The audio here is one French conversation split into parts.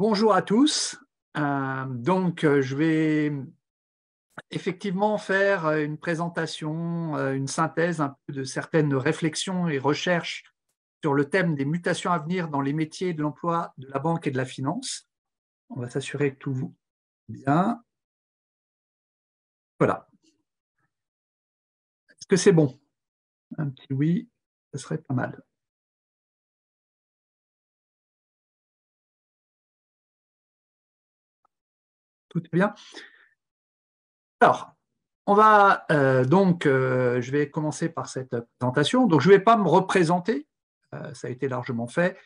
Bonjour à tous. Je vais effectivement faire une présentation, une synthèse un peu de certaines réflexions et recherches sur le thème des mutations à venir dans les métiers de l'emploi, de la banque et de la finance. On va s'assurer que tout va bien. Voilà. Est-ce que c'est bon? Un petit oui, ce serait pas mal. Tout est bien? Alors, je vais commencer par cette présentation. Donc, je ne vais pas me représenter, ça a été largement fait.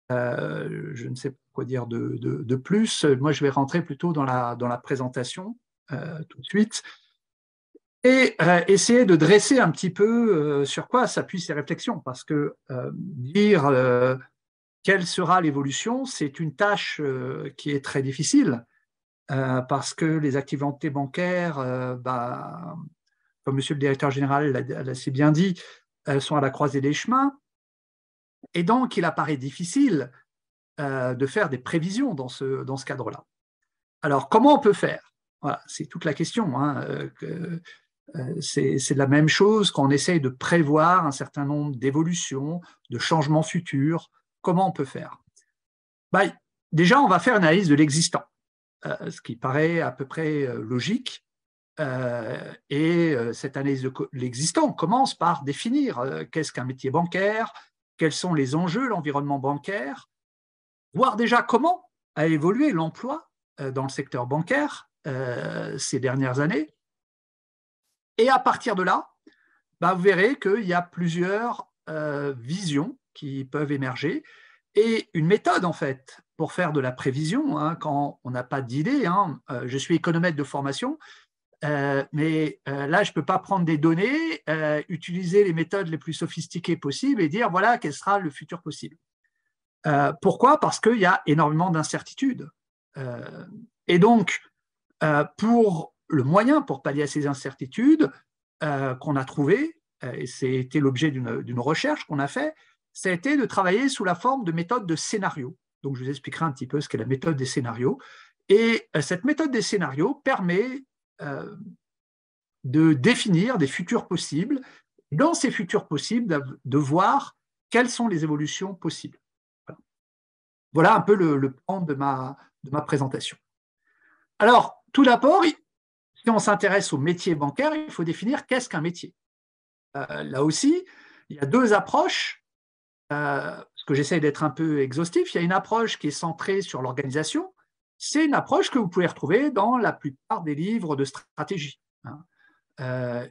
Je ne sais pas quoi dire de plus. Moi, je vais rentrer plutôt dans la présentation tout de suite et essayer de dresser un petit peu sur quoi s'appuient ces réflexions. Parce que dire quelle sera l'évolution, c'est une tâche qui est très difficile parce que les activités bancaires, comme Monsieur le directeur général l'a assez bien dit, elles sont à la croisée des chemins. Et donc, il apparaît difficile de faire des prévisions dans ce cadre-là. Alors, comment on peut faire? Voilà, c'est toute la question. C'est la même chose quand on essaye de prévoir un certain nombre d'évolutions, de changements futurs. Comment on peut faire? Ben, déjà, on va faire une analyse de l'existant, ce qui paraît à peu près logique. Cette analyse de l'existant commence par définir qu'est-ce qu'un métier bancaire, quels sont les enjeux, l'environnement bancaire, voir déjà comment a évolué l'emploi dans le secteur bancaire ces dernières années. Et à partir de là, vous verrez qu'il y a plusieurs visions qui peuvent émerger et une méthode en fait pour faire de la prévision quand on n'a pas d'idée. Je suis économètre de formation, mais là, je ne peux pas prendre des données, utiliser les méthodes les plus sophistiquées possibles et dire voilà quel sera le futur possible. Pourquoi? Parce qu'il y a énormément d'incertitudes. Et donc, pour le moyen pour pallier à ces incertitudes qu'on a trouvé, et c'était l'objet d'une recherche qu'on a fait, ça a été de travailler sous la forme de méthode de scénario. Donc, je vous expliquerai un petit peu ce qu'est la méthode des scénarios. Et cette méthode des scénarios permet de définir des futurs possibles. Dans ces futurs possibles, de voir quelles sont les évolutions possibles. Voilà un peu le plan de ma présentation. Alors, tout d'abord, si on s'intéresse au métier bancaire, il faut définir qu'est-ce qu'un métier. Là aussi, il y a deux approches, parce que j'essaie d'être un peu exhaustif. Il y a une approche qui est centrée sur l'organisation. C'est une approche que vous pouvez retrouver dans la plupart des livres de stratégie.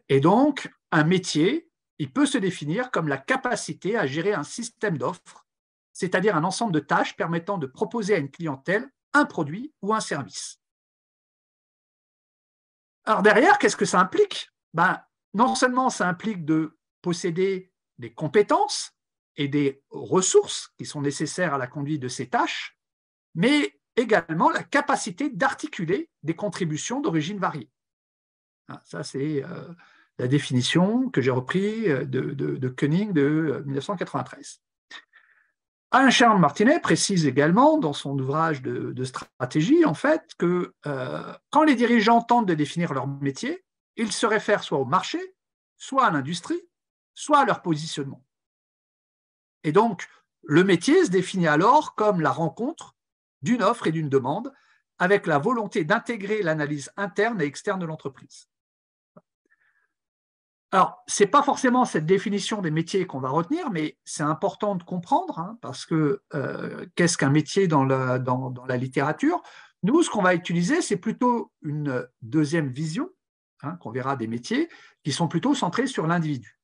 Et donc, un métier, il peut se définir comme la capacité à gérer un système d'offres, c'est-à-dire un ensemble de tâches permettant de proposer à une clientèle un produit ou un service. Alors derrière, qu'est-ce que ça implique? Non seulement ça implique de posséder des compétences et des ressources qui sont nécessaires à la conduite de ces tâches, mais également la capacité d'articuler des contributions d'origine variée. Ça, c'est la définition que j'ai reprise de Koenig de 1993. Alain Charles Martinet précise également dans son ouvrage de stratégie en fait que quand les dirigeants tentent de définir leur métier, ils se réfèrent soit au marché, soit à l'industrie, soit à leur positionnement. Et donc, le métier se définit alors comme la rencontre d'une offre et d'une demande avec la volonté d'intégrer l'analyse interne et externe de l'entreprise. Alors, ce n'est pas forcément cette définition des métiers qu'on va retenir, mais c'est important de comprendre, parce que qu'est-ce qu'un métier dans la littérature? Nous, ce qu'on va utiliser, c'est plutôt une deuxième vision, qu'on verra des métiers, qui sont plutôt centrés sur l'individu.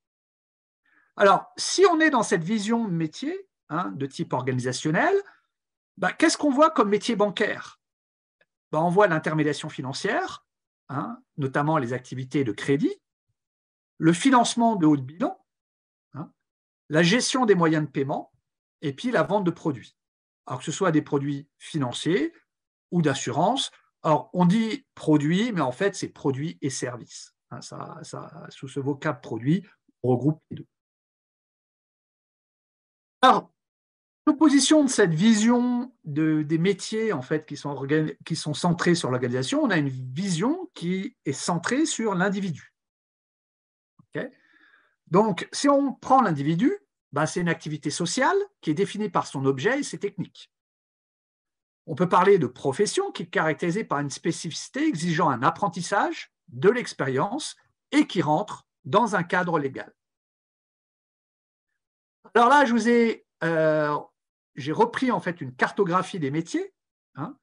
Alors, si on est dans cette vision de métier, de type organisationnel, qu'est-ce qu'on voit comme métier bancaire? On voit l'intermédiation financière, notamment les activités de crédit, le financement de haut de bilan, la gestion des moyens de paiement, et puis la vente de produits. Alors que ce soit des produits financiers ou d'assurance. Alors, on dit produits, mais en fait, c'est produits et services. Sous ce vocable produit, on regroupe les deux. Alors, L'opposition de cette vision des métiers en fait, qui sont centrés sur l'organisation, on a une vision qui est centrée sur l'individu. Okay. Donc, si on prend l'individu, ben, c'est une activité sociale qui est définie par son objet et ses techniques. On peut parler de profession qui est caractérisée par une spécificité exigeant un apprentissage, de l'expérience et qui rentre dans un cadre légal. Alors là, j'ai repris en fait une cartographie des métiers hein,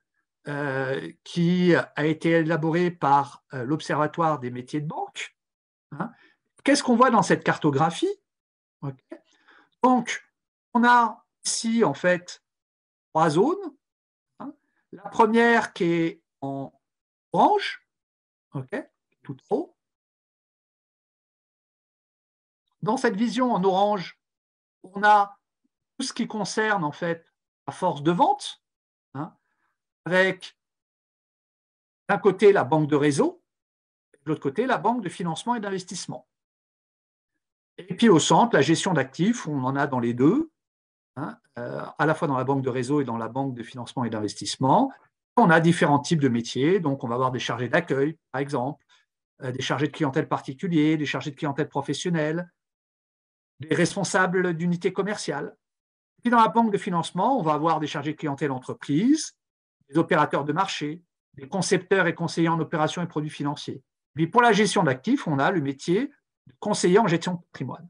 qui a été élaborée par l'Observatoire des métiers de banque. Hein. Qu'est-ce qu'on voit dans cette cartographie? Okay. Donc, on a ici en fait 3 zones. Hein. La première qui est en orange, okay, tout en haut. Dans cette vision en orange, on a tout ce qui concerne en fait la force de vente, hein, avec d'un côté la banque de réseau, et de l'autre côté la banque de financement et d'investissement. Et puis au centre, la gestion d'actifs, on en a dans les deux, hein, à la fois dans la banque de réseau et dans la banque de financement et d'investissement. On a différents types de métiers, donc on va avoir des chargés d'accueil, par exemple, des chargés de clientèle particuliers, des chargés de clientèle professionnelle, des responsables d'unités commerciales. Puis dans la banque de financement, on va avoir des chargés de clientèle entreprise, des opérateurs de marché, des concepteurs et conseillers en opérations et produits financiers. Puis pour la gestion d'actifs, on a le métier de conseiller en gestion de patrimoine.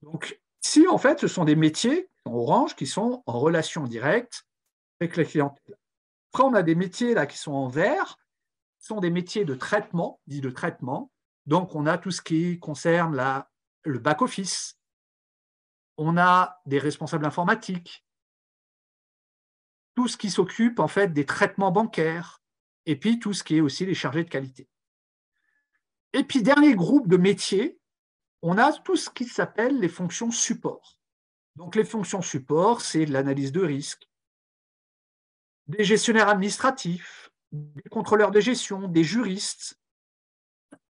Donc ici, en fait, ce sont des métiers en orange qui sont en relation directe avec la clientèle. Après, on a des métiers là qui sont en vert, qui sont des métiers de traitement, dits de traitement. Donc on a tout ce qui concerne le back-office. On a des responsables informatiques, tout ce qui s'occupe en fait des traitements bancaires, et puis tout ce qui est aussi les chargés de qualité. Et puis, dernier groupe de métiers, on a tout ce qui s'appelle les fonctions support. Donc, les fonctions support, c'est de l'analyse de risque, des gestionnaires administratifs, des contrôleurs de gestion, des juristes,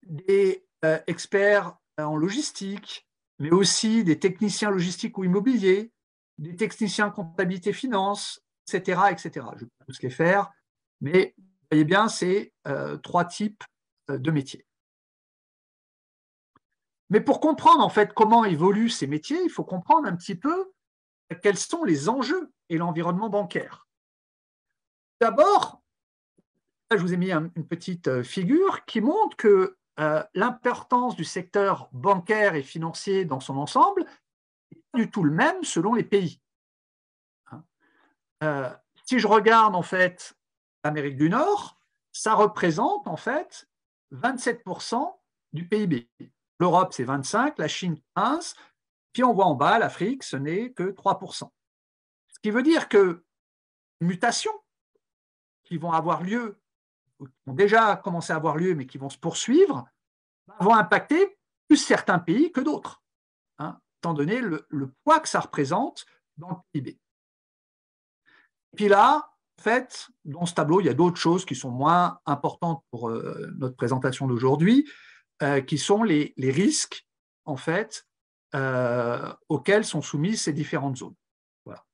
des experts en logistique, mais aussi des techniciens logistiques ou immobiliers, des techniciens comptabilité finance, etc., etc. Je ne vais pas tous les faire, mais vous voyez bien, c'est 3 types de métiers. Mais pour comprendre en fait comment évoluent ces métiers, il faut comprendre un petit peu quels sont les enjeux et l'environnement bancaire. D'abord, je vous ai mis une petite figure qui montre que l'importance du secteur bancaire et financier dans son ensemble n'est pas du tout le même selon les pays. Si je regarde en fait l'Amérique du Nord, ça représente en fait 27% du PIB. L'Europe, c'est 25%, la Chine, 15%, puis on voit en bas, l'Afrique, ce n'est que 3%. Ce qui veut dire que les mutations qui vont avoir lieu, qui ont déjà commencé à avoir lieu, mais qui vont se poursuivre, vont impacter plus certains pays que d'autres, hein, étant donné le poids que ça représente dans le PIB. Et puis là, en fait, dans ce tableau, il y a d'autres choses qui sont moins importantes pour notre présentation d'aujourd'hui, qui sont les risques, en fait, auxquels sont soumises ces différentes zones. Voilà.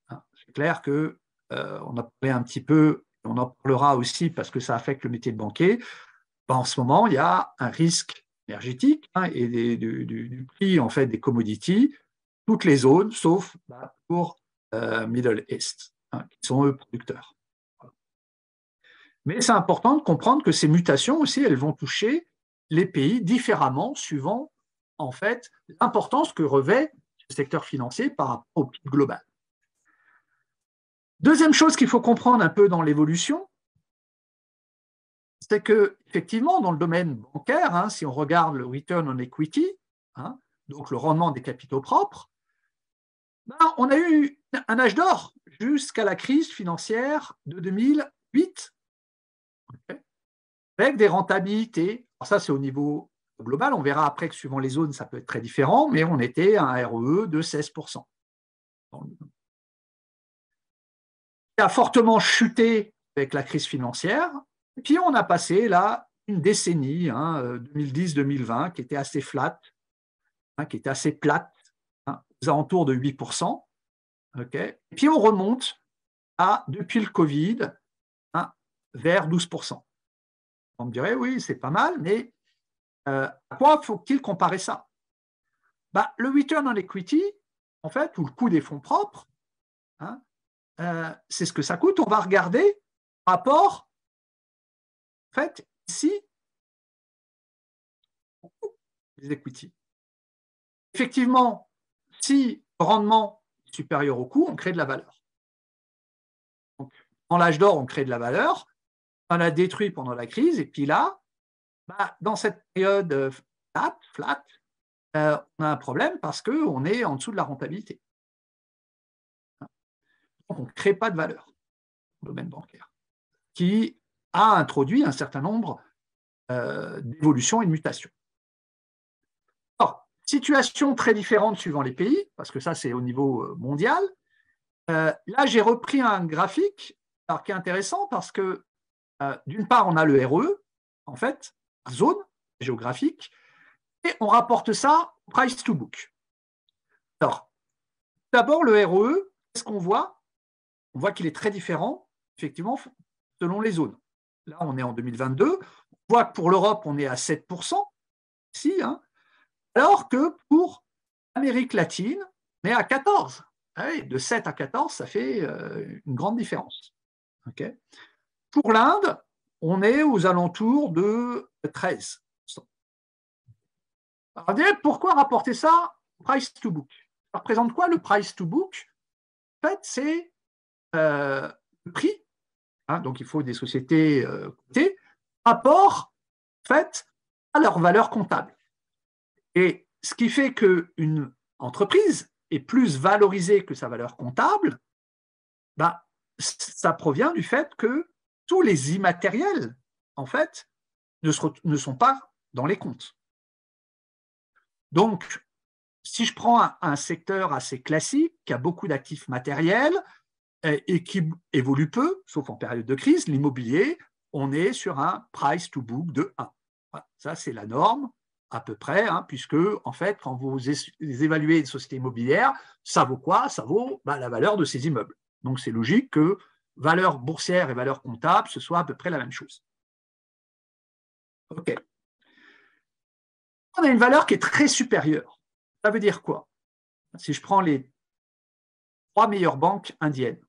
Hein, c'est clair que on a parlé un petit peu, on en parlera aussi parce que ça affecte le métier de banquier. Ben, en ce moment, il y a un risque énergétique hein, et du prix en fait des commodities, toutes les zones, sauf pour Middle East, hein, qui sont eux producteurs. Voilà. Mais c'est important de comprendre que ces mutations aussi, elles vont toucher les pays différemment suivant en fait l'importance que revêt le secteur financier par rapport au PIB global. Deuxième chose qu'il faut comprendre un peu dans l'évolution, c'est que effectivement dans le domaine bancaire, hein, si on regarde le return on equity, hein, donc le rendement des capitaux propres, ben, on a eu un âge d'or jusqu'à la crise financière de 2008, okay, avec des rentabilités. Alors ça, c'est au niveau global. On verra après que suivant les zones, ça peut être très différent, mais on était à un ROE de 16%. Ça a fortement chuté avec la crise financière. Et puis, on a passé là une décennie, hein, 2010-2020, qui était assez flat, hein, qui était assez plate, hein, aux alentours de 8%. Okay. Et puis on remonte depuis le Covid, hein, vers 12%. On me dirait, oui, c'est pas mal, mais à quoi faut-il comparer ça? Bah, le return on equity, en fait, ou le coût des fonds propres, hein, c'est ce que ça coûte. On va regarder rapport, en fait, ici, les equity. Effectivement, si le rendement est supérieur au coût, on crée de la valeur. Donc, en l'âge d'or, on crée de la valeur, on l'a détruit pendant la crise, et puis là, bah, dans cette période flat, on a un problème parce qu'on est en dessous de la rentabilité. Donc, on ne crée pas de valeur dans le domaine bancaire, qui a introduit un certain nombre d'évolutions et de mutations. Alors, situation très différente suivant les pays, parce que ça, c'est au niveau mondial. Là, j'ai repris un graphique alors, qui est intéressant parce que, d'une part, on a le RE, en fait, zone géographique, et on rapporte ça au price to book. Alors, d'abord, le RE, qu'est-ce qu'on voit? On voit qu'il est très différent, effectivement, selon les zones. Là, on est en 2022. On voit que pour l'Europe, on est à 7%, ici, hein, alors que pour l'Amérique latine, on est à 14%. De 7 à 14, ça fait une grande différence. Okay. Pour l'Inde, on est aux alentours de 13%. Alors, pourquoi rapporter ça price to book? Ça représente quoi le price to book? En fait, c'est le prix, hein, donc il faut des sociétés cotées, rapport en fait, à leur valeur comptable. Et ce qui fait qu'une entreprise est plus valorisée que sa valeur comptable, bah, ça provient du fait que tous les immatériels, en fait, ne sont pas dans les comptes. Donc, si je prends un secteur assez classique, qui a beaucoup d'actifs matériels et qui évolue peu, sauf en période de crise, l'immobilier, on est sur un price to book de 1. Voilà, ça, c'est la norme à peu près, hein, puisque, en fait, quand vous évaluez une société immobilière, ça vaut quoi? Ça vaut la valeur de ses immeubles. Donc, c'est logique que valeur boursière et valeur comptable, ce soit à peu près la même chose. OK. On a une valeur qui est très supérieure. Ça veut dire quoi? Si je prends les 3 meilleures banques indiennes,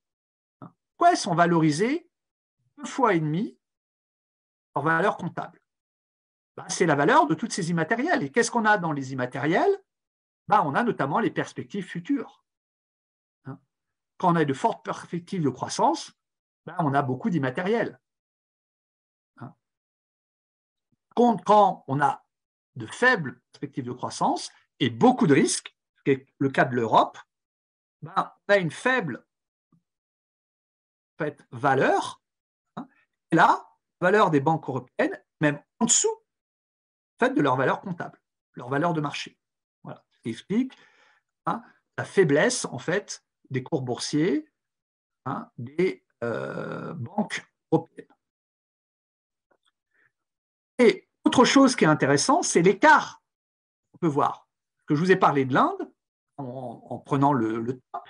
pourquoi elles sont valorisées 2,5 fois leur valeur comptable? C'est la valeur de toutes ces immatériels. Et qu'est-ce qu'on a dans les immatériels? On a notamment les perspectives futures. Quand on a de fortes perspectives de croissance, on a beaucoup d'immatériels. Quand on a de faibles perspectives de croissance et beaucoup de risques, ce qui est le cas de l'Europe, on a une faible valeur. Et là, la valeur des banques européennes, même en dessous de leur valeur comptable, leur valeur de marché. Voilà, ce qui explique la faiblesse en fait des cours boursiers des banques européennes. Et autre chose qui est intéressant, c'est l'écart qu'on peut voir. Que je vous ai parlé de l'Inde en prenant le top,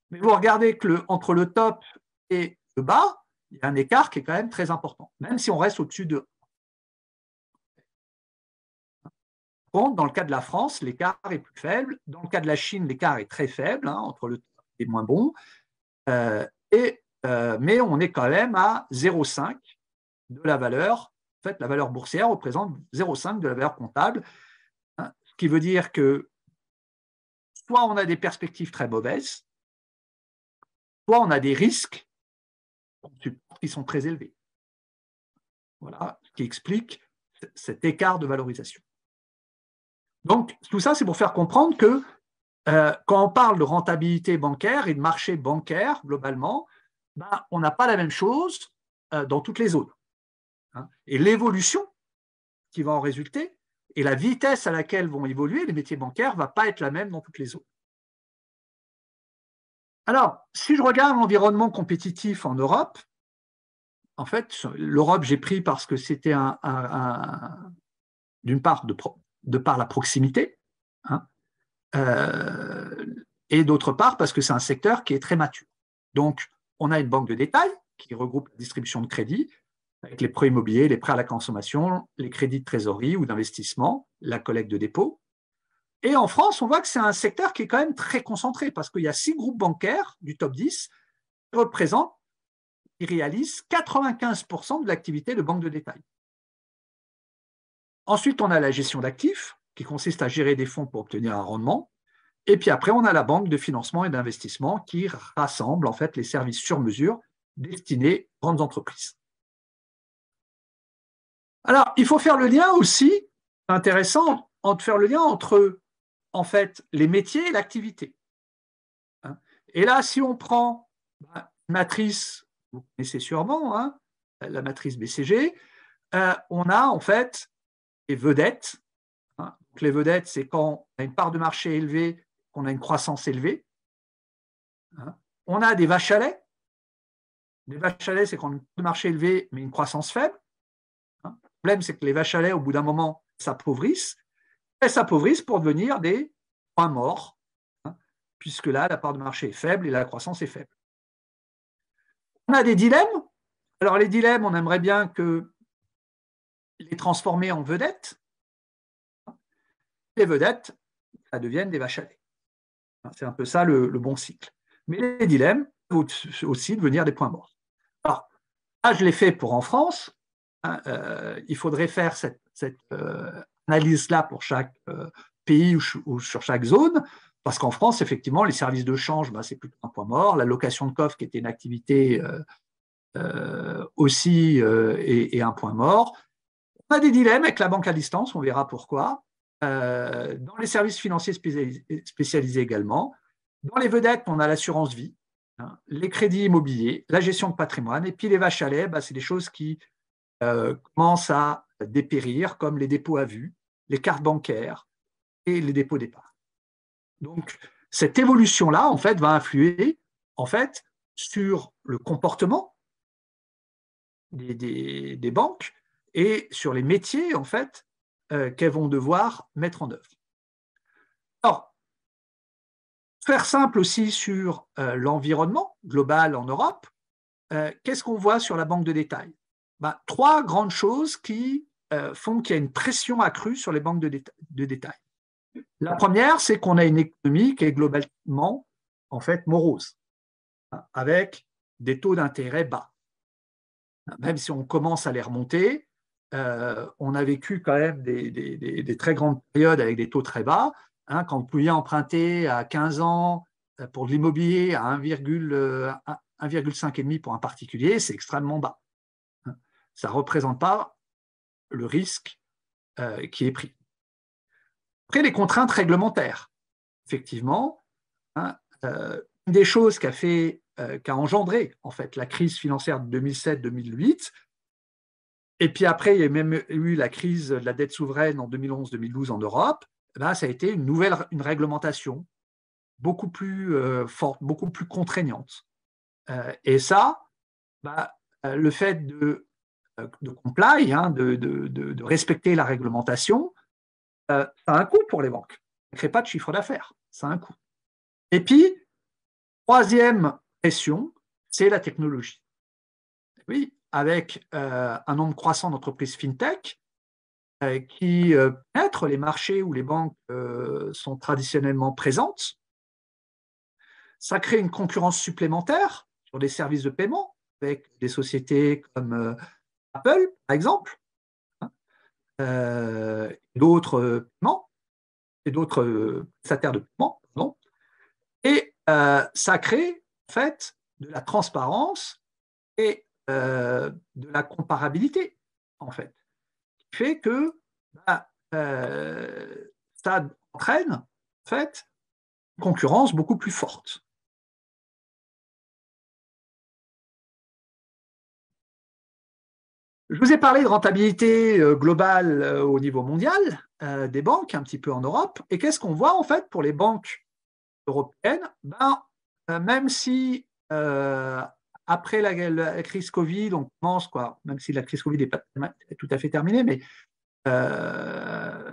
mais vous regardez que entre le top et le bas, il y a un écart qui est quand même très important, même si on reste au-dessus de. Dans le cas de la France, l'écart est plus faible. Dans le cas de la Chine, l'écart est très faible, entre le top et le moins bon. Mais on est quand même à 0,5 de la valeur. En fait, la valeur boursière représente 0,5 de la valeur comptable, ce qui veut dire que soit on a des perspectives très mauvaises, soit on a des risques qui sont très élevés. Voilà ce qui explique cet écart de valorisation. Donc, tout ça, c'est pour faire comprendre que quand on parle de rentabilité bancaire et de marché bancaire, globalement, on n'a pas la même chose dans toutes les zones. Et l'évolution qui va en résulter et la vitesse à laquelle vont évoluer les métiers bancaires ne va pas être la même dans toutes les zones. Alors, si je regarde l'environnement compétitif en Europe, en fait, l'Europe, j'ai pris parce que c'était d'une part, de par la proximité. et d'autre part parce que c'est un secteur qui est très mature. Donc, on a une banque de détail qui regroupe la distribution de crédits, avec les prêts immobiliers, les prêts à la consommation, les crédits de trésorerie ou d'investissement, la collecte de dépôts. Et en France, on voit que c'est un secteur qui est quand même très concentré parce qu'il y a 6 groupes bancaires du top 10 qui représentent, qui réalisent 95% de l'activité de banque de détail. Ensuite, on a la gestion d'actifs qui consiste à gérer des fonds pour obtenir un rendement. Et puis après, on a la banque de financement et d'investissement qui rassemble en fait les services sur mesure destinés aux grandes entreprises. Alors, il faut faire le lien aussi, c'est intéressant, de faire le lien entre en fait les métiers et l'activité. Et là, si on prend une matrice, vous connaissez sûrement, la matrice BCG, on a en fait les vedettes. Donc, les vedettes, c'est quand on a une part de marché élevée, qu'on a une croissance élevée. On a des vaches à lait. Les vaches à lait, c'est quand on a une part de marché élevée, mais une croissance faible. Le problème, c'est que les vaches à lait, au bout d'un moment, s'appauvrissent. Elles s'appauvrissent pour devenir des points morts, puisque là, la part de marché est faible et la croissance est faible. On a des dilemmes. Alors, les dilemmes, on aimerait bien les transformer en vedettes. Les vedettes, ça deviennent des vaches à lait. C'est un peu ça le bon cycle. Mais les dilemmes peuvent aussi devenir des points morts. Alors, là, je l'ai fait pour en France. Il faudrait faire cette analyse-là pour chaque pays ou sur chaque zone, parce qu'en France, effectivement, les services de change, c'est plutôt un point mort. La location de coffre, qui était une activité aussi, est un point mort. On a des dilemmes avec la banque à distance, on verra pourquoi. Dans les services financiers spécialisés également. Dans les vedettes, on a l'assurance vie, les crédits immobiliers, la gestion de patrimoine, et puis les vaches à lait, c'est des choses qui commencent à dépérir, comme les dépôts à vue, les cartes bancaires et les dépôts d'épargne. Donc, cette évolution-là, en fait, va influer en fait, sur le comportement des banques et sur les métiers, en fait, qu'elles vont devoir mettre en œuvre. Alors, faire simple aussi sur l'environnement global en Europe, qu'est-ce qu'on voit sur la banque de détail? 3 grandes choses qui font qu'il y a une pression accrue sur les banques de détail. La première, c'est qu'on a une économie qui est globalement, en fait, morose, avec des taux d'intérêt bas. Même si on commence à les remonter, on a vécu quand même des très grandes périodes avec des taux très bas. Quand vous pouviez emprunter à 15 ans pour de l'immobilier à 1,5,5 pour un particulier, c'est extrêmement bas. Ça ne représente pas le risque qui est pris. Après, les contraintes réglementaires. Effectivement, une des choses qui a engendré en fait, la crise financière de 2007-2008, et puis après, il y a même eu la crise de la dette souveraine en 2011-2012 en Europe, ça a été une réglementation beaucoup plus forte, beaucoup plus contraignante. Et ça, le fait de comply, de respecter la réglementation, ça a un coût pour les banques. Ça ne crée pas de chiffre d'affaires, ça a un coût. Et puis, troisième pression, c'est la technologie. Oui, avec un nombre croissant d'entreprises fintech qui pénètrent les marchés où les banques sont traditionnellement présentes. Ça crée une concurrence supplémentaire sur des services de paiement avec des sociétés comme Apple, par exemple, d'autres paiements et d'autres prestataires de paiement. Pardon. Et ça crée en fait de la transparence et de la comparabilité, en fait, qui fait que ça entraîne en fait une concurrence beaucoup plus forte. Je vous ai parlé de rentabilité globale au niveau mondial des banques, un petit peu en Europe. Et qu'est-ce qu'on voit en fait pour les banques européennes? Même si après la crise Covid, on pense, même si la crise Covid n'est pas tout à fait terminée, mais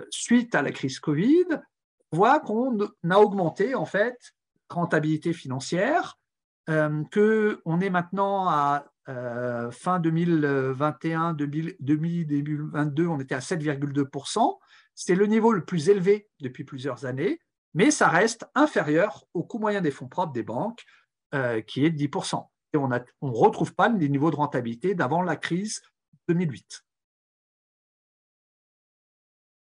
suite à la crise Covid, on voit qu'on a augmenté en fait rentabilité financière, qu'on est maintenant à fin 2021, début 2022, on était à 7,2%. C'est le niveau le plus élevé depuis plusieurs années, mais ça reste inférieur au coût moyen des fonds propres des banques, qui est de 10%. Et on ne retrouve pas les niveaux de rentabilité d'avant la crise 2008.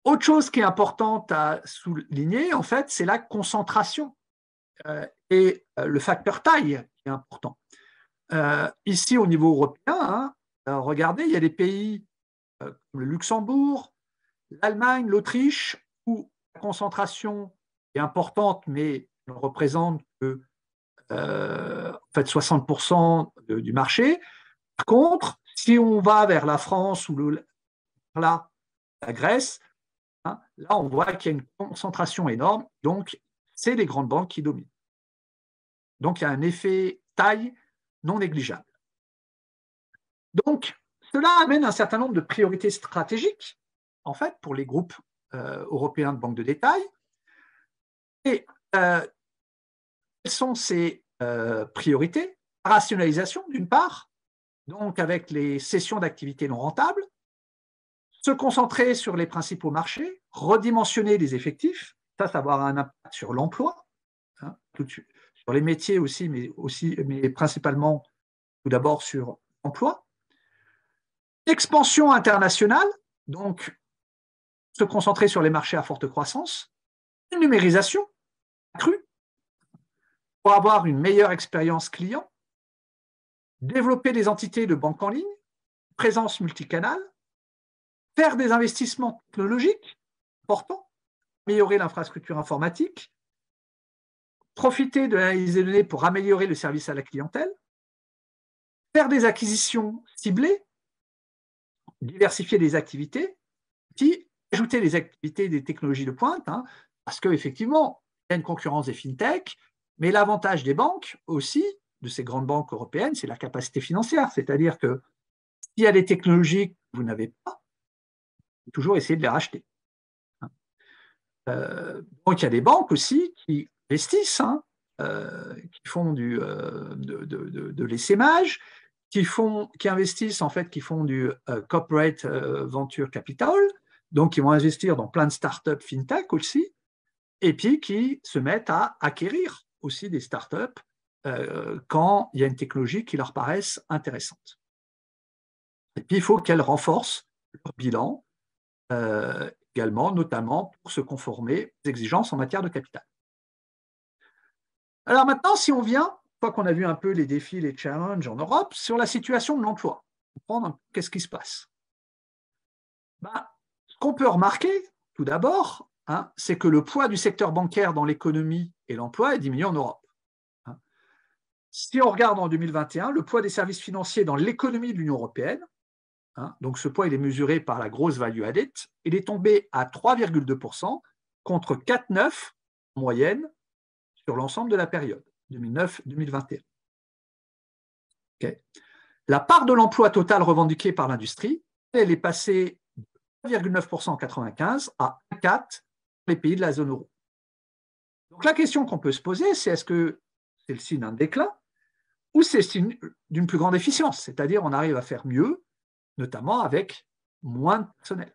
Autre chose qui est importante à souligner, en fait, c'est la concentration et le facteur taille qui est important. Ici, au niveau européen, regardez, il y a des pays comme le Luxembourg, l'Allemagne, l'Autriche, où la concentration est importante, mais ne représente que en fait 60% du marché. Par contre, si on va vers la France ou la Grèce, là, on voit qu'il y a une concentration énorme, donc c'est les grandes banques qui dominent. Donc, il y a un effet taille non négligeable. Donc, cela amène un certain nombre de priorités stratégiques, en fait, pour les groupes européens de banques de détail. Et quelles sont ces priorités? Rationalisation, d'une part, donc avec les cessions d'activités non rentables, se concentrer sur les principaux marchés, redimensionner les effectifs, ça va avoir un impact sur l'emploi, sur les métiers aussi, mais principalement, tout d'abord, sur l'emploi. Expansion internationale, donc se concentrer sur les marchés à forte croissance. Une numérisation accrue pour avoir une meilleure expérience client. Développer des entités de banque en ligne, présence multicanale. Faire des investissements technologiques importants, améliorer l'infrastructure informatique, profiter de l'analyse des données pour améliorer le service à la clientèle, faire des acquisitions ciblées, diversifier les activités, puis ajouter les activités des technologies de pointe, parce qu'effectivement, il y a une concurrence des fintechs, mais l'avantage des banques aussi, de ces grandes banques européennes, c'est la capacité financière, c'est-à-dire que s'il y a des technologies que vous n'avez pas, il faut toujours essayer de les racheter. Donc, il y a des banques aussi qui investissent, qui font de l'essaimage, qui investissent, en fait, qui font du corporate venture capital, donc qui vont investir dans plein de startups fintech aussi, et puis qui se mettent à acquérir aussi des startups quand il y a une technologie qui leur paraisse intéressante. Et puis, il faut qu'elles renforcent leur bilan, également, notamment pour se conformer aux exigences en matière de capital. Alors maintenant, si on vient, une fois qu'on a vu un peu les défis, les challenges en Europe, sur la situation de l'emploi, comprendre qu'est-ce qui se passe. Ce qu'on peut remarquer, tout d'abord, c'est que le poids du secteur bancaire dans l'économie et l'emploi est diminué en Europe. Si on regarde en 2021, le poids des services financiers dans l'économie de l'Union européenne, donc ce poids il est mesuré par la grosse value added, il est tombé à 3,2% contre 4,9% en moyenne sur l'ensemble de la période 2009-2021. Okay. La part de l'emploi total revendiquée par l'industrie, elle est passée de 1,9% en 1995 à 1,4% dans les pays de la zone euro. Donc la question qu'on peut se poser, c'est est-ce que c'est le signe d'un déclin ou c'est le signe d'une plus grande efficience, c'est-à-dire on arrive à faire mieux, notamment avec moins de personnel.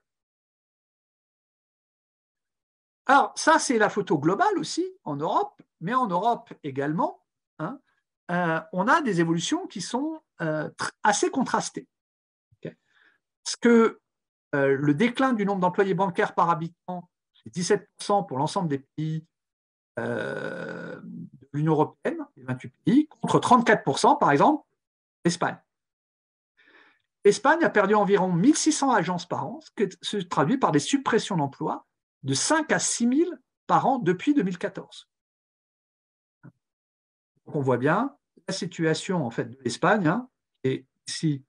Alors, ça, c'est la photo globale aussi en Europe, mais en Europe également, on a des évolutions qui sont assez contrastées. Okay. Parce que le déclin du nombre d'employés bancaires par habitant, c'est 17% pour l'ensemble des pays de l'Union européenne, les 28 pays, contre 34%, par exemple, l'Espagne. L'Espagne a perdu environ 1600 agences par an, ce qui se traduit par des suppressions d'emplois de 5 à 6 000 par an depuis 2014. Donc on voit bien la situation en fait, de l'Espagne, et ici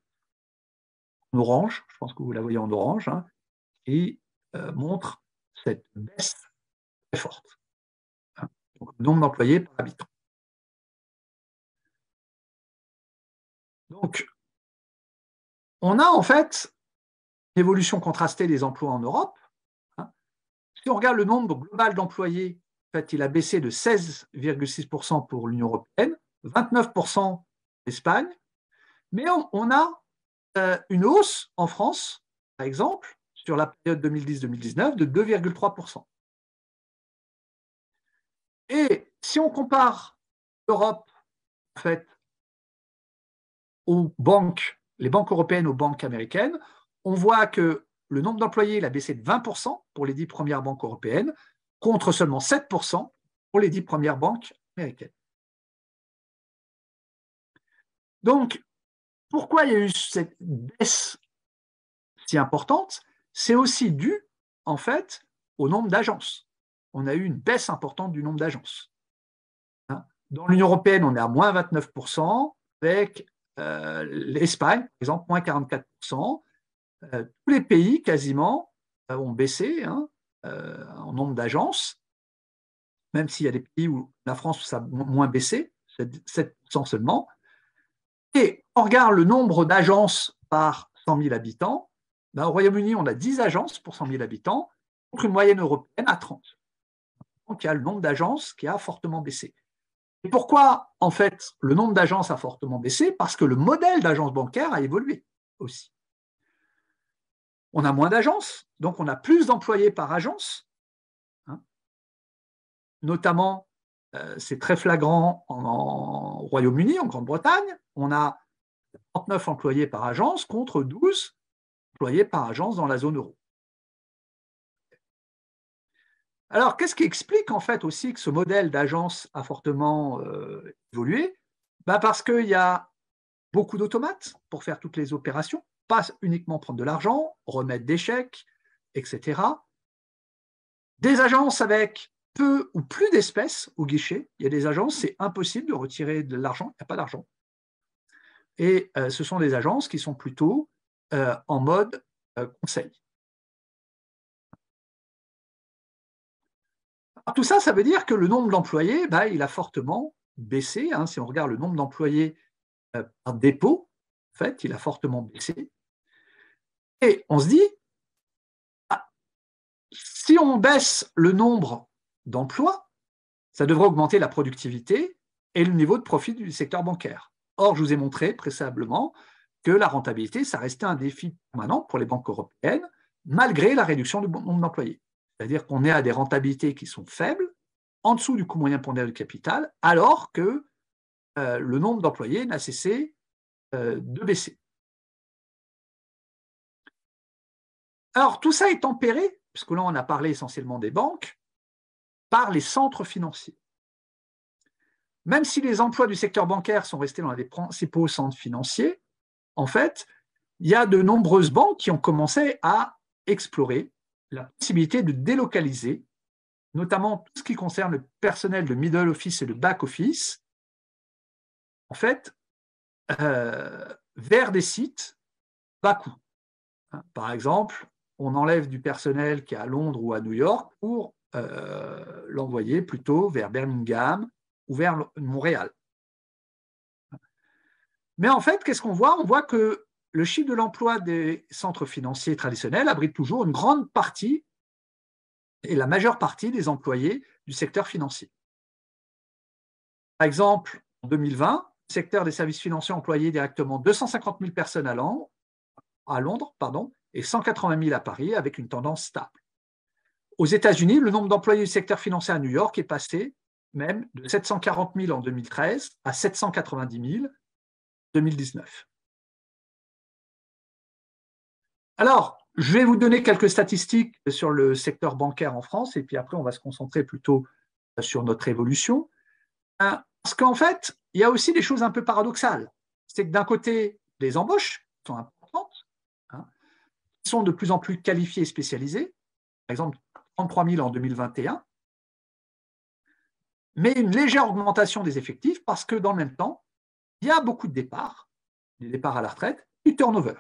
en orange, je pense que vous la voyez en orange, qui montre cette baisse très forte. Donc, le nombre d'employés par habitant. Donc, on a en fait une évolution contrastée des emplois en Europe. Si on regarde le nombre global d'employés En fait, il a baissé de 16,6% pour l'Union européenne, 29% pour l'Espagne, mais on a une hausse en France, par exemple, sur la période 2010-2019 de 2,3%. Et si on compare l'Europe, en fait, aux banques, les banques européennes aux banques américaines, on voit que le nombre d'employés il a baissé de 20% pour les 10 premières banques européennes, contre seulement 7% pour les 10 premières banques américaines. Donc, pourquoi il y a eu cette baisse si importante? C'est aussi dû, en fait, au nombre d'agences. On a eu une baisse importante du nombre d'agences. Dans l'Union européenne, on est à moins 29%, avec l'Espagne, par exemple, moins 44%. Tous les pays, quasiment, ont baissé en nombre d'agences, même s'il y a des pays où la France, ça a moins baissé, 7% seulement. Et on regarde le nombre d'agences par 100 000 habitants. Ben, au Royaume-Uni, on a 10 agences pour 100 000 habitants, contre une moyenne européenne à 30. Donc, il y a le nombre d'agences qui a fortement baissé. Et pourquoi, en fait, le nombre d'agences a fortement baissé? Parce que le modèle d'agence bancaire a évolué aussi. On a moins d'agences, donc on a plus d'employés par agence. Notamment, c'est très flagrant en Royaume-Uni, en Grande-Bretagne. On a 39 employés par agence contre 12 employés par agence dans la zone euro. Alors, qu'est-ce qui explique en fait aussi que ce modèle d'agence a fortement évolué? Parce qu'il y a beaucoup d'automates pour faire toutes les opérations, pas uniquement prendre de l'argent, remettre des chèques, etc. Des agences avec peu ou plus d'espèces au guichet. Il y a des agences, c'est impossible de retirer de l'argent, il n'y a pas d'argent. Et ce sont des agences qui sont plutôt en mode conseil. Alors, tout ça, ça veut dire que le nombre d'employés, il a fortement baissé. Si on regarde le nombre d'employés par dépôt, en fait, il a fortement baissé. Et on se dit, si on baisse le nombre d'emplois, ça devrait augmenter la productivité et le niveau de profit du secteur bancaire. Or, je vous ai montré préalablement que la rentabilité, ça restait un défi permanent pour les banques européennes, malgré la réduction du nombre d'employés. C'est-à-dire qu'on est à des rentabilités qui sont faibles, en dessous du coût moyen pondéré du capital, alors que le nombre d'employés n'a cessé de baisser. Alors, tout ça est tempéré, puisque là, on a parlé essentiellement des banques, par les centres financiers. Même si les emplois du secteur bancaire sont restés dans les principaux centres financiers, en fait, il y a de nombreuses banques qui ont commencé à explorer la possibilité de délocaliser, notamment tout ce qui concerne le personnel de middle office et de back office, en fait, vers des sites bas coût. Par exemple, on enlève du personnel qui est à Londres ou à New York pour l'envoyer plutôt vers Birmingham ou vers Montréal. Mais en fait, qu'est-ce qu'on voit? On voit que le chiffre de l'emploi des centres financiers traditionnels abrite toujours une grande partie et la majeure partie des employés du secteur financier. Par exemple, en 2020, le secteur des services financiers employait directement 250 000 personnes à Londres et 180 000 à Paris, avec une tendance stable. Aux États-Unis, le nombre d'employés du secteur financier à New York est passé même de 740 000 en 2013 à 790 000 en 2019. Alors, je vais vous donner quelques statistiques sur le secteur bancaire en France, et puis après, on va se concentrer plutôt sur notre évolution. Parce qu'en fait, il y a aussi des choses un peu paradoxales. C'est que d'un côté, les embauches sont importantes, sont de plus en plus qualifiées et spécialisées. Par exemple, 33 000 en 2021, mais une légère augmentation des effectifs parce que dans le même temps, il y a beaucoup de départs, des départs à la retraite, du turnover.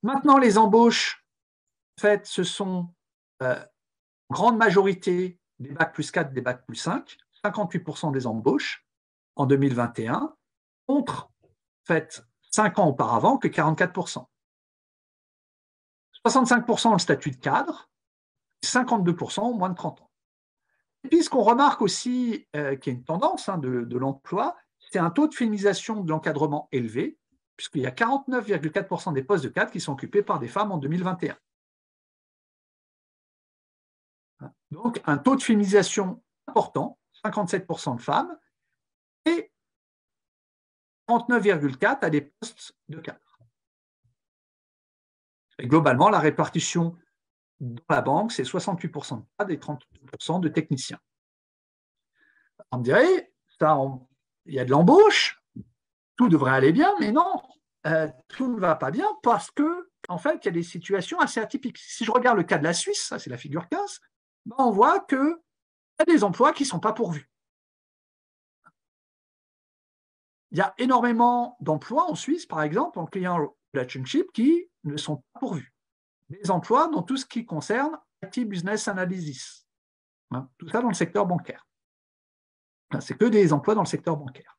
Maintenant, les embauches, en fait, ce sont en grande majorité des bac plus 4, des bac plus 5, 58% des embauches en 2021, contre en fait, 5 ans auparavant que 44%. 65% ont le statut de cadre, 52% ont moins de 30 ans. Et puis, ce qu'on remarque aussi, qui est une tendance de l'emploi, c'est un taux de féminisation de l'encadrement élevé, puisqu'il y a 49,4% des postes de cadre qui sont occupés par des femmes en 2021. Donc, un taux de féminisation important, 57% de femmes, et 39,4% à des postes de cadre. Et globalement, la répartition dans la banque, c'est 68% de cadres et 32% de techniciens. On me dirait, il y a de l'embauche, tout devrait aller bien, mais non, tout ne va pas bien parce que, en fait, il y a des situations assez atypiques. Si je regarde le cas de la Suisse, ça c'est la figure 15, on voit qu'il y a des emplois qui ne sont pas pourvus. Il y a énormément d'emplois en Suisse, par exemple, en client relationship, qui ne sont pas pourvus. Des emplois dans tout ce qui concerne IT Business Analysis. Tout ça dans le secteur bancaire. C'est que des emplois dans le secteur bancaire.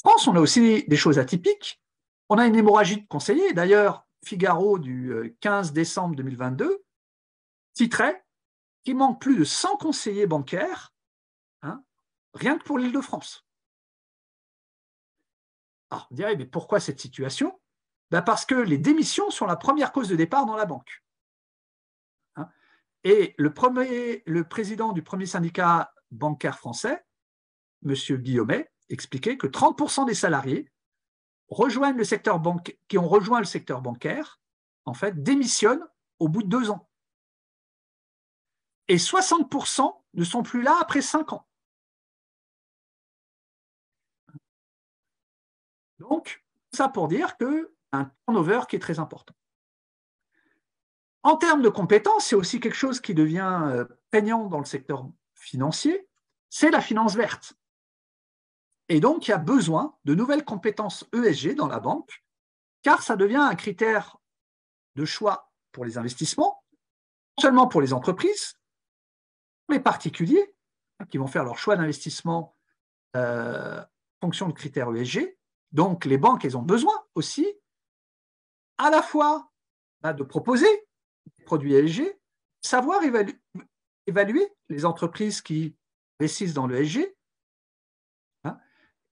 En France, on a aussi des choses atypiques. On a une hémorragie de conseillers. D'ailleurs, Figaro du 15 décembre 2022 titrait qu'il manque plus de 100 conseillers bancaires, rien que pour l'Île-de-France. Alors, on dirait, mais pourquoi cette situation ? Parce que les démissions sont la première cause de départ dans la banque. Et le président du premier syndicat bancaire français, M. Guillaumet, expliquait que 30% des salariés qui ont rejoint le secteur bancaire, en fait, démissionnent au bout de 2 ans. Et 60% ne sont plus là après 5 ans. Donc, ça pour dire qu'un turnover qui est très important. En termes de compétences, c'est aussi quelque chose qui devient prégnant dans le secteur financier, c'est la finance verte. Et donc, il y a besoin de nouvelles compétences ESG dans la banque, car ça devient un critère de choix pour les investissements, non seulement pour les entreprises, pour les particuliers qui vont faire leur choix d'investissement en fonction de critères ESG. Donc, les banques, elles ont besoin aussi à la fois de proposer des produits ESG, savoir évaluer les entreprises qui investissent dans l'ESG,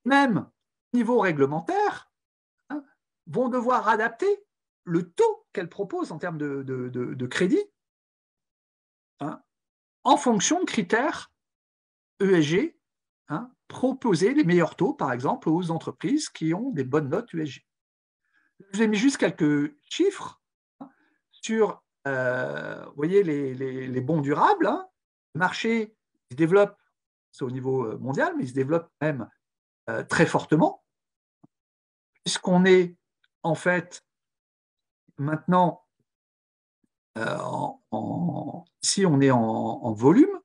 même au niveau réglementaire, vont devoir adapter le taux qu'elles proposent en termes de crédit en fonction de critères ESG, proposer les meilleurs taux, par exemple, aux entreprises qui ont des bonnes notes ESG. Je vous ai mis juste quelques chiffres sur, vous voyez, les bons durables. Le marché se développe, c'est au niveau mondial, mais il se développe même très fortement, puisqu'on est en fait maintenant, ici on est en volume,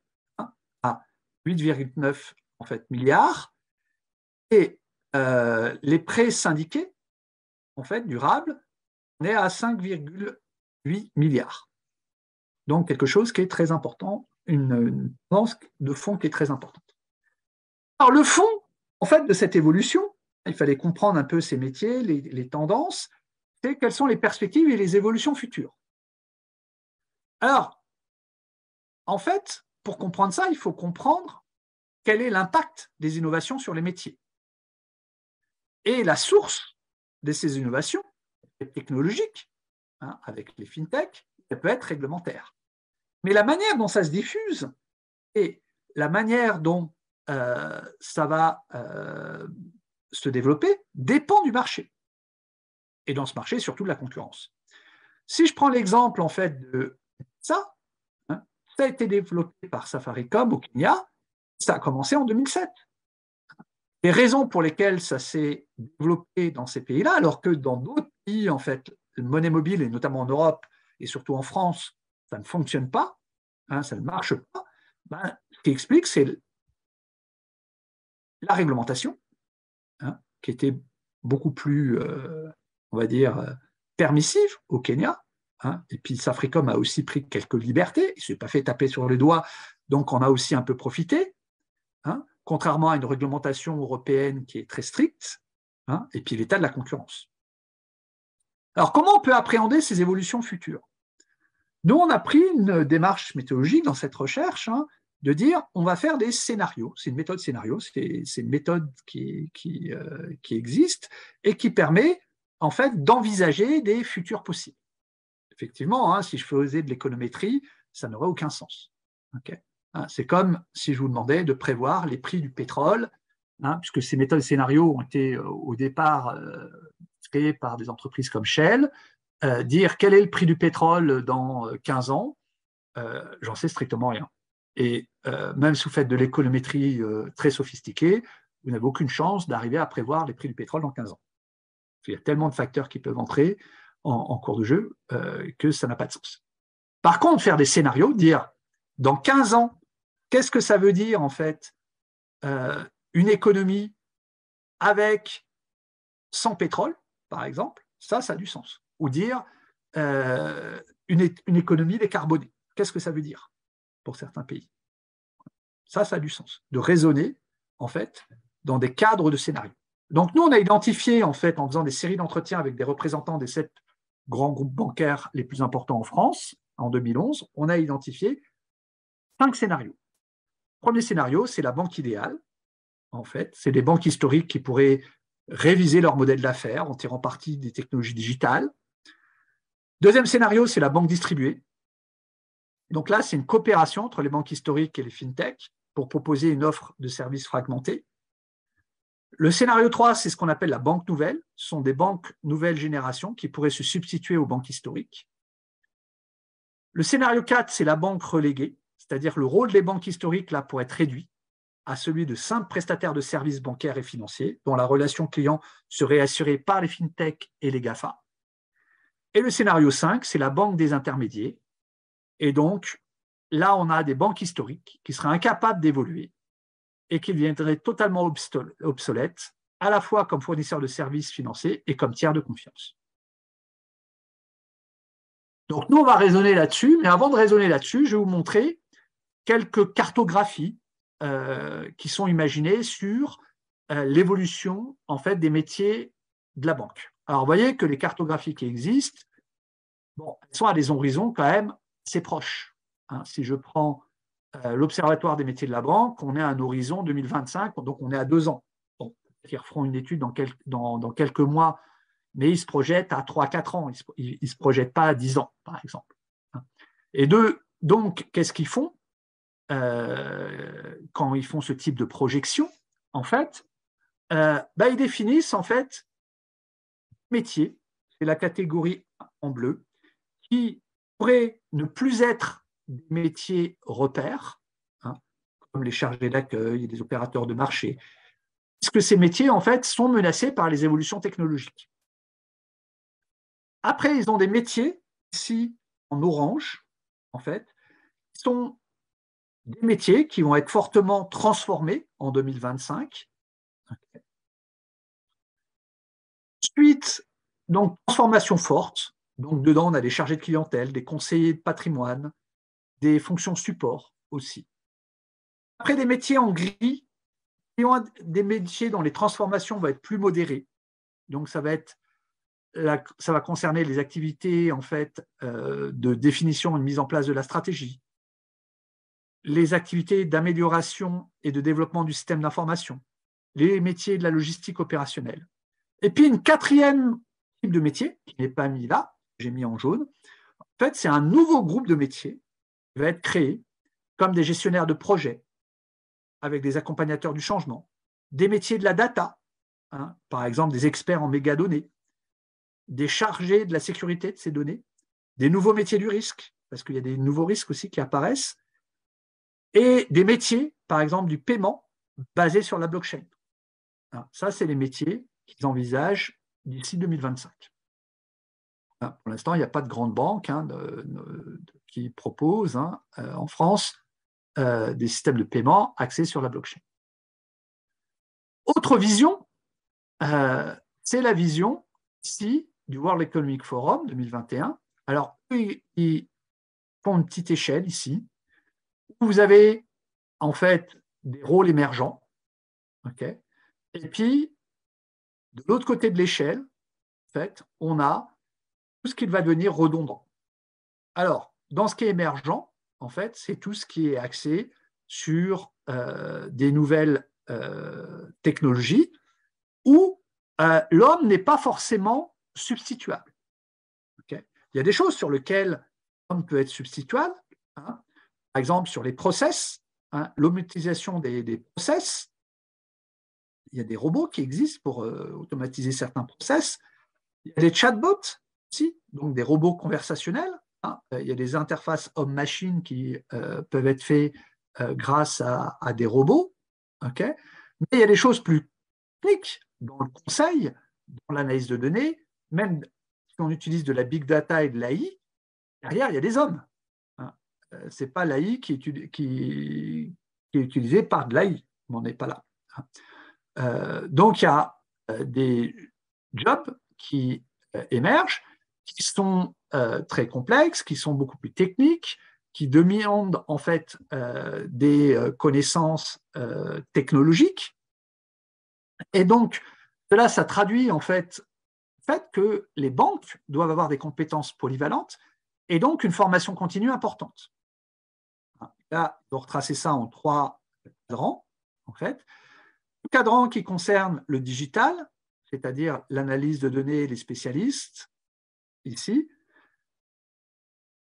à 8,9 en fait, milliards, et les prêts syndiqués, en fait, durables, on est à 5,8 milliards. Donc quelque chose qui est très important, une tendance de fond qui est très importante. Alors le fond, en fait, de cette évolution, il fallait comprendre un peu ces métiers, les tendances, c'est quelles sont les perspectives et les évolutions futures. Alors, en fait, pour comprendre ça, il faut comprendre quel est l'impact des innovations sur les métiers. Et la source de ces innovations technologiques, avec les fintech, elle peut être réglementaire. Mais la manière dont ça se diffuse et la manière dont ça va se développer dépend du marché. Et dans ce marché, surtout de la concurrence. Si je prends l'exemple en fait de ça, ça a été développé par Safaricom au Kenya, ça a commencé en 2007. Les raisons pour lesquelles ça s'est développé dans ces pays-là, alors que dans d'autres pays, en fait, la monnaie mobile, et notamment en Europe et surtout en France, ça ne fonctionne pas, ça ne marche pas, ce qui explique, c'est la réglementation, qui était beaucoup plus, on va dire, permissive au Kenya. Et puis Safaricom a aussi pris quelques libertés, il ne s'est pas fait taper sur les doigts, donc on a aussi un peu profité, contrairement à une réglementation européenne qui est très stricte, et puis l'état de la concurrence. Alors comment on peut appréhender ces évolutions futures ? Nous, on a pris une démarche méthodologique dans cette recherche de dire on va faire des scénarios. C'est une méthode scénario, c'est une méthode qui existe et qui permet en fait d'envisager des futurs possibles. Effectivement, hein, si je faisais de l'économétrie, ça n'aurait aucun sens. Okay, hein, c'est comme si je vous demandais de prévoir les prix du pétrole, hein, puisque ces méthodes scénario ont été au départ créées par des entreprises comme Shell, dire quel est le prix du pétrole dans 15 ans, j'en sais strictement rien. Et même si vous faites de l'économétrie très sophistiquée, vous n'avez aucune chance d'arriver à prévoir les prix du pétrole dans 15 ans. Il y a tellement de facteurs qui peuvent entrer en cours de jeu que ça n'a pas de sens. Par contre, faire des scénarios, dire dans 15 ans, qu'est-ce que ça veut dire en fait une économie avec sans pétrole, par exemple, ça a du sens. Ou dire une économie décarbonée, qu'est-ce que ça veut dire pour certains pays? Ça a du sens, de raisonner en fait dans des cadres de scénarios. Donc nous, on a identifié en fait en faisant des séries d'entretiens avec des représentants des 7 grands groupes bancaires les plus importants en France en 2011, on a identifié 5 scénarios. Le premier scénario, c'est la banque idéale. En fait, c'est des banques historiques qui pourraient réviser leur modèle d'affaires en tirant parti des technologies digitales. Deuxième scénario, c'est la banque distribuée. Donc là, c'est une coopération entre les banques historiques et les fintechs pour proposer une offre de services fragmentée. Le scénario 3, c'est ce qu'on appelle la banque nouvelle. Ce sont des banques nouvelle génération qui pourraient se substituer aux banques historiques. Le scénario 4, c'est la banque reléguée, c'est-à-dire le rôle des banques historiques là pourrait être réduit à celui de simples prestataires de services bancaires et financiers, dont la relation client serait assurée par les fintechs et les GAFA. Et le scénario 5, c'est la banque des intermédiaires. Et donc, là, on a des banques historiques qui seraient incapables d'évoluer et qui deviendraient totalement obsolètes, à la fois comme fournisseurs de services financiers et comme tiers de confiance. Donc, nous, on va raisonner là-dessus, mais avant de raisonner là-dessus, je vais vous montrer quelques cartographies qui sont imaginées sur l'évolution en fait, des métiers de la banque. Alors, vous voyez que les cartographies qui existent, bon, elles sont à des horizons quand même assez proches. Hein. Si je prends l'Observatoire des métiers de la banque, on est à un horizon 2025, donc on est à 2 ans. Bon, ils referont une étude dans quelques mois, mais ils se projettent à 3-4 ans, ils ne se projettent pas à 10 ans, par exemple. Et donc, qu'est-ce qu'ils font quand ils font ce type de projection? En fait, ils définissent en fait métiers, c'est la catégorie en bleu, qui pourraient ne plus être des métiers repères, hein, comme les chargés d'accueil et les opérateurs de marché, puisque ces métiers, en fait, sont menacés par les évolutions technologiques. Après, ils ont des métiers, ici, en orange, en fait, qui sont des métiers qui vont être fortement transformés en 2025. Okay. Ensuite, donc, transformation forte. Donc, dedans, on a des chargés de clientèle, des conseillers de patrimoine, des fonctions support aussi. Après, des métiers en gris, qui ont des métiers dont les transformations vont être plus modérées. Donc, ça va concerner les activités en fait, de définition et de mise en place de la stratégie, les activités d'amélioration et de développement du système d'information, les métiers de la logistique opérationnelle. Et puis, une quatrième type de métier, qui n'est pas mis là, j'ai mis en jaune, en fait, c'est un nouveau groupe de métiers qui va être créé comme des gestionnaires de projets, avec des accompagnateurs du changement, des métiers de la data, hein, par exemple des experts en mégadonnées, des chargés de la sécurité de ces données, des nouveaux métiers du risque, parce qu'il y a des nouveaux risques aussi qui apparaissent, et des métiers, par exemple, du paiement basés sur la blockchain. Ça, c'est les métiers qu'ils envisagent d'ici 2025. Pour l'instant, il n'y a pas de grande banque qui propose en France des systèmes de paiement axés sur la blockchain. Autre vision, c'est la vision ici du World Economic Forum 2021. Alors, ils font une petite échelle ici, où vous avez en fait des rôles émergents, okay, et puis de l'autre côté de l'échelle, en fait, on a tout ce qui va devenir redondant. Alors, dans ce qui est émergent, en fait, c'est tout ce qui est axé sur des nouvelles technologies où l'homme n'est pas forcément substituable. Okay. Il y a des choses sur lesquelles l'homme peut être substituable, hein. Par exemple sur les process, hein, l'automatisation des process. Il y a des robots qui existent pour automatiser certains process. Il y a des chatbots aussi, donc des robots conversationnels, hein. Il y a des interfaces homme-machine qui peuvent être faites grâce à des robots. Okay. Mais il y a des choses plus techniques dans le conseil, dans l'analyse de données, même si on utilise de la big data et de l'AI, derrière, il y a des hommes. Hein. Ce n'est pas l'AI qui est utilisée par de l'AI, mais on n'est pas là. Donc, il y a des jobs qui émergent, qui sont très complexes, qui sont beaucoup plus techniques, qui demandent en fait des connaissances technologiques. Et donc, cela, ça traduit en fait le fait que les banques doivent avoir des compétences polyvalentes et donc une formation continue importante. Là, on va retracer ça en 3 cadrans, en fait. Le cadran qui concerne le digital, c'est-à-dire l'analyse de données, les spécialistes, ici,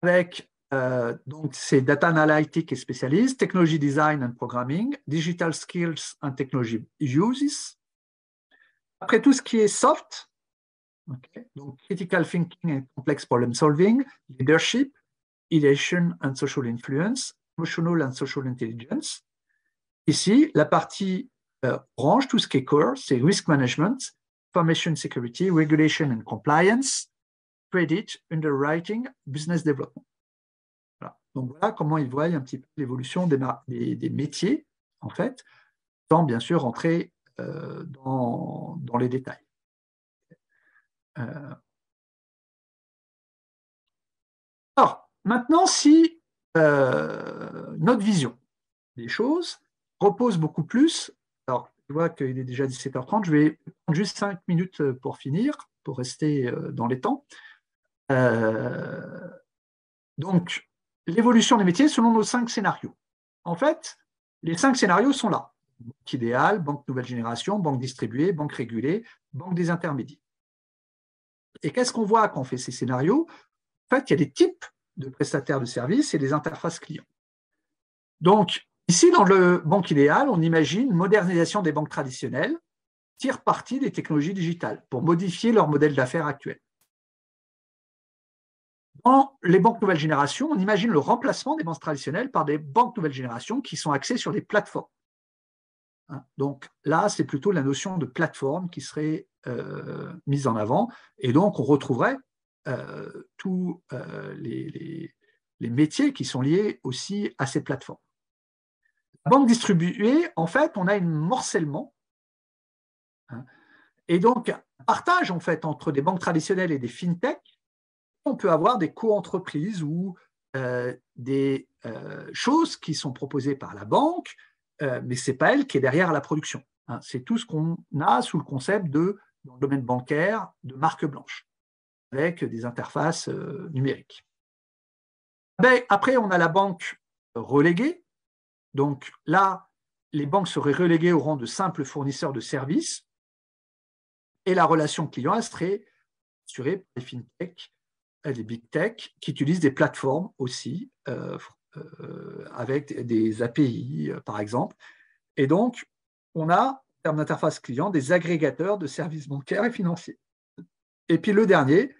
avec donc ces data analytics et spécialistes, technology design and programming, digital skills and technology uses. Après tout ce qui est soft, okay, donc critical thinking and complex problem solving, leadership, ideation and social influence, emotional and social intelligence. Ici, la partie orange, tout ce qui est core, c'est risk management, information security, regulation and compliance, credit, underwriting, business development. Voilà. Donc voilà comment ils voient un petit peu l'évolution des métiers, en fait, sans bien sûr rentrer dans les détails. Alors, maintenant, si notre vision des choses repose beaucoup plus, alors je vois qu'il est déjà 17h30, je vais prendre juste 5 minutes pour finir, pour rester dans les temps. Donc, l'évolution des métiers selon nos 5 scénarios. En fait, les 5 scénarios sont là. Banque idéale, banque nouvelle génération, banque distribuée, banque régulée, banque des intermédiaires. Et qu'est-ce qu'on voit quand on fait ces scénarios? En fait, il y a des types de prestataires de services et des interfaces clients. Donc, ici, dans le banque idéale, on imagine une modernisation des banques traditionnelles, tire parti des technologies digitales pour modifier leur modèle d'affaires actuel. Dans les banques nouvelle génération, on imagine le remplacement des banques traditionnelles par des banques nouvelle génération qui sont axées sur des plateformes. Donc là, c'est plutôt la notion de plateforme qui serait mise en avant, et donc on retrouverait tous les métiers qui sont liés aussi à ces plateformes. La banque distribuée, en fait, on a un morcellement, et donc un partage en fait entre des banques traditionnelles et des fintech. On peut avoir des co-entreprises ou des choses qui sont proposées par la banque, mais ce n'est pas elle qui est derrière la production. C'est tout ce qu'on a sous le concept de, dans le domaine bancaire, de marque blanche, avec des interfaces numériques. Après, on a la banque reléguée. Donc là, les banques seraient reléguées au rang de simples fournisseurs de services, et la relation client, elle serait assurée par les fintech, les big tech, qui utilisent des plateformes aussi, avec des API, par exemple. Et donc, on a, en termes d'interface client, des agrégateurs de services bancaires et financiers. Et puis le dernier,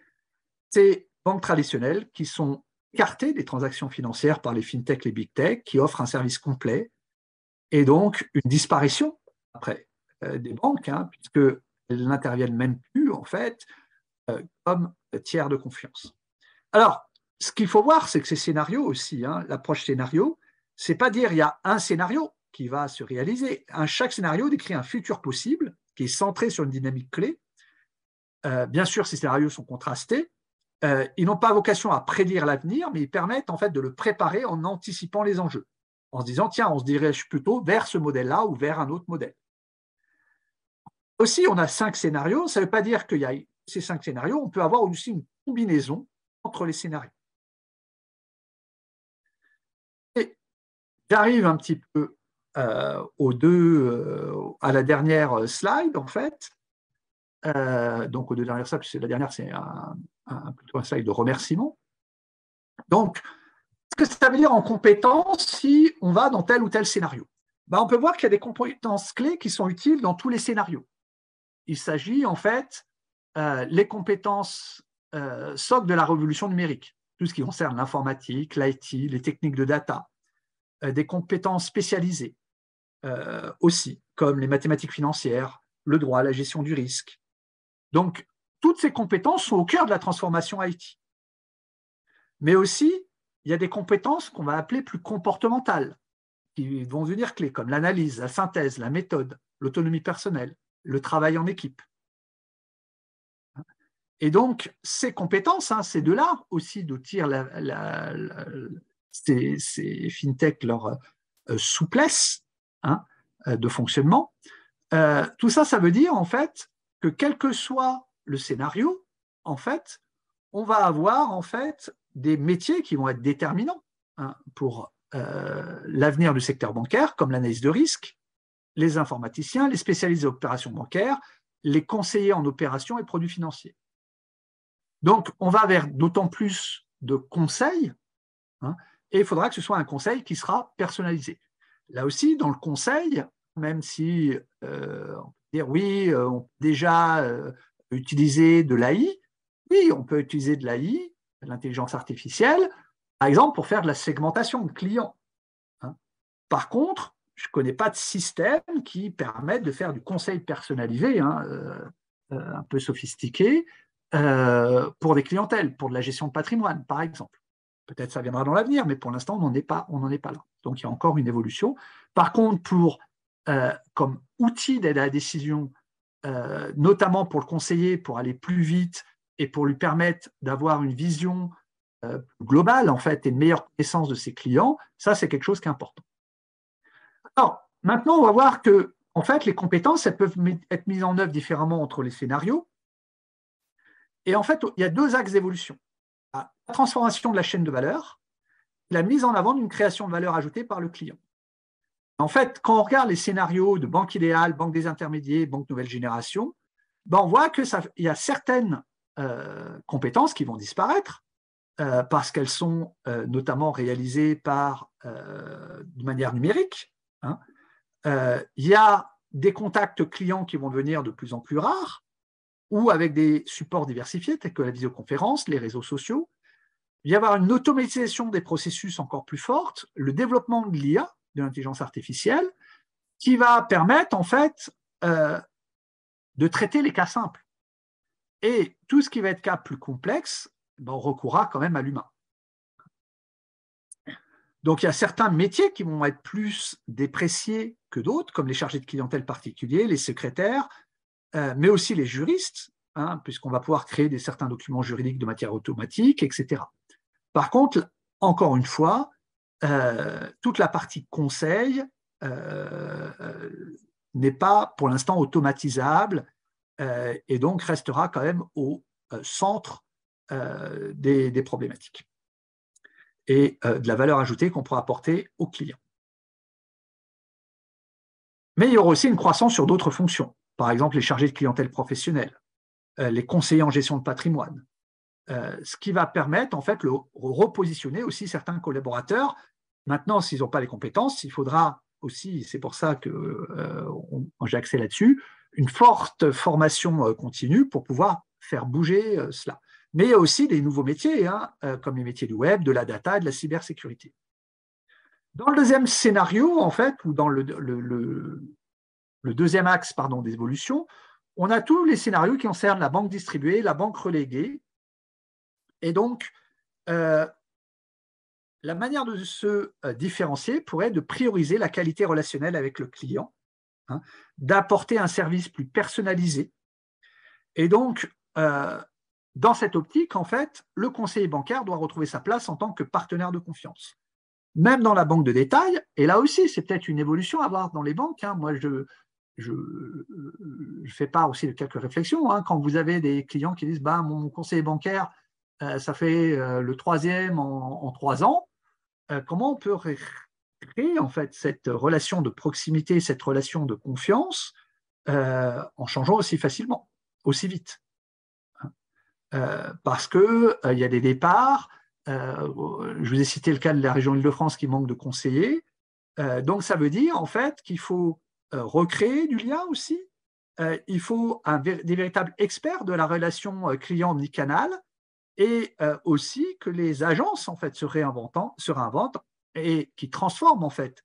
c'est banques traditionnelles qui sont écartées des transactions financières par les fintech, les big tech, qui offrent un service complet, et donc une disparition après des banques, puisqu'elles n'interviennent même plus, en fait, comme tiers de confiance. Alors, ce qu'il faut voir, c'est que ces scénarios aussi, l'approche scénario, ce n'est pas dire il y a un scénario qui va se réaliser. Chaque scénario décrit un futur possible qui est centré sur une dynamique clé. Bien sûr, ces scénarios sont contrastés. Ils n'ont pas vocation à prédire l'avenir, mais ils permettent en fait de le préparer en anticipant les enjeux, en se disant, tiens, on se dirige plutôt vers ce modèle-là ou vers un autre modèle. Aussi, on a 5 scénarios. Ça ne veut pas dire qu'il y a ces 5 scénarios. On peut avoir aussi une combinaison entre les scénarios. Et J'arrive un petit peu à la dernière slide, en fait. Donc, aux deux dernières slides, la dernière, c'est plutôt un slide de remerciement. Donc, qu'est-ce que ça veut dire en compétences si on va dans tel ou tel scénario? On peut voir qu'il y a des compétences clés qui sont utiles dans tous les scénarios. Il s'agit en fait les compétences socles de la révolution numérique, tout ce qui concerne l'informatique, l'IT, les techniques de data, des compétences spécialisées aussi, comme les mathématiques financières, le droit, la gestion du risque. Donc, toutes ces compétences sont au cœur de la transformation IT. Mais aussi, il y a des compétences qu'on va appeler plus comportementales, qui vont devenir clés, comme l'analyse, la synthèse, la méthode, l'autonomie personnelle, le travail en équipe. Et donc, ces compétences, c'est de là aussi d'où tirent ces fintech leur souplesse de fonctionnement. Tout ça, ça veut dire en fait que quel que soit le scénario, en fait, on va avoir en fait des métiers qui vont être déterminants pour l'avenir du secteur bancaire, comme l'analyse de risque, les informaticiens, les spécialistes des opérations bancaires, les conseillers en opérations et produits financiers. Donc, on va vers d'autant plus de conseils, et il faudra que ce soit un conseil qui sera personnalisé. Là aussi, dans le conseil, même si on peut dire oui, on peut déjà utiliser de l'AI, oui, on peut utiliser de l'AI, de l'intelligence artificielle, par exemple pour faire de la segmentation de clients. Par contre, je ne connais pas de système qui permette de faire du conseil personnalisé, un peu sophistiqué, pour des clientèles, pour de la gestion de patrimoine, par exemple. Peut-être ça viendra dans l'avenir, mais pour l'instant, on n'en est pas là. Donc, il y a encore une évolution. Par contre, comme outil d'aide à la décision, notamment pour le conseiller, pour aller plus vite et pour lui permettre d'avoir une vision globale, en fait, et une meilleure connaissance de ses clients, ça, c'est quelque chose qui est important. Alors, maintenant, on va voir que, en fait, les compétences, elles peuvent être mises en œuvre différemment entre les scénarios. Et en fait, il y a deux axes d'évolution. La transformation de la chaîne de valeur, la mise en avant d'une création de valeur ajoutée par le client. En fait, quand on regarde les scénarios de banque idéale, banque des intermédiaires, banque nouvelle génération, on voit qu'il y a certaines compétences qui vont disparaître parce qu'elles sont notamment réalisées de manière numérique. Il y a des contacts clients qui vont devenir de plus en plus rares, ou avec des supports diversifiés tels que la visioconférence, les réseaux sociaux. Il va y avoir une automatisation des processus encore plus forte, le développement de l'IA, de l'intelligence artificielle, qui va permettre en fait de traiter les cas simples. Et tout ce qui va être cas plus complexe, on recourra quand même à l'humain. Donc il y a certains métiers qui vont être plus dépréciés que d'autres, comme les chargés de clientèle particuliers, les secrétaires, mais aussi les juristes, puisqu'on va pouvoir créer certains documents juridiques de matière automatique, etc. Par contre, encore une fois, toute la partie conseil n'est pas pour l'instant automatisable et donc restera quand même au centre des problématiques et de la valeur ajoutée qu'on pourra apporter aux clients. Mais il y aura aussi une croissance sur d'autres fonctions, par exemple les chargés de clientèle professionnelle, les conseillers en gestion de patrimoine, ce qui va permettre en fait de repositionner aussi certains collaborateurs. Maintenant, s'ils n'ont pas les compétences, il faudra aussi, c'est pour ça que j'ai axé là-dessus, une forte formation continue pour pouvoir faire bouger cela. Mais il y a aussi des nouveaux métiers, comme les métiers du web, de la data et de la cybersécurité. Dans le deuxième scénario, en fait, ou dans le deuxième axe d'évolution, on a tous les scénarios qui concernent la banque distribuée, la banque reléguée. Et donc, la manière de se différencier pourrait être de prioriser la qualité relationnelle avec le client, d'apporter un service plus personnalisé. Et donc, dans cette optique, en fait, le conseiller bancaire doit retrouver sa place en tant que partenaire de confiance. Même dans la banque de détail, et là aussi, c'est peut-être une évolution à voir dans les banques. Moi, je fais part aussi de quelques réflexions. Quand vous avez des clients qui disent mon conseiller bancaire, ça fait le troisième en 3 ans, comment on peut créer en fait cette relation de proximité, cette relation de confiance en changeant aussi facilement, aussi vite. Parce qu'il y a des départs, je vous ai cité le cas de la région Île-de-France qui manque de conseillers, donc ça veut dire en fait qu'il faut recréer du lien aussi, il faut des véritables experts de la relation client omnicanal et aussi que les agences en fait se réinventent et qui transforment en fait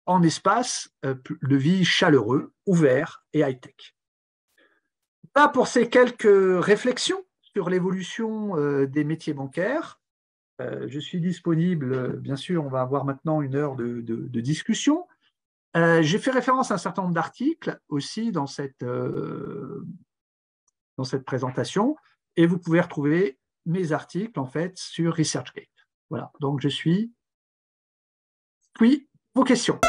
en espace de vie chaleureux, ouvert et high-tech. Là, pour ces quelques réflexions sur l'évolution des métiers bancaires, je suis disponible, bien sûr, on va avoir maintenant une heure de discussion. J'ai fait référence à un certain nombre d'articles aussi dans cette présentation et vous pouvez retrouver mes articles en fait sur ResearchGate. Voilà, donc je suis. Oui, vos questions.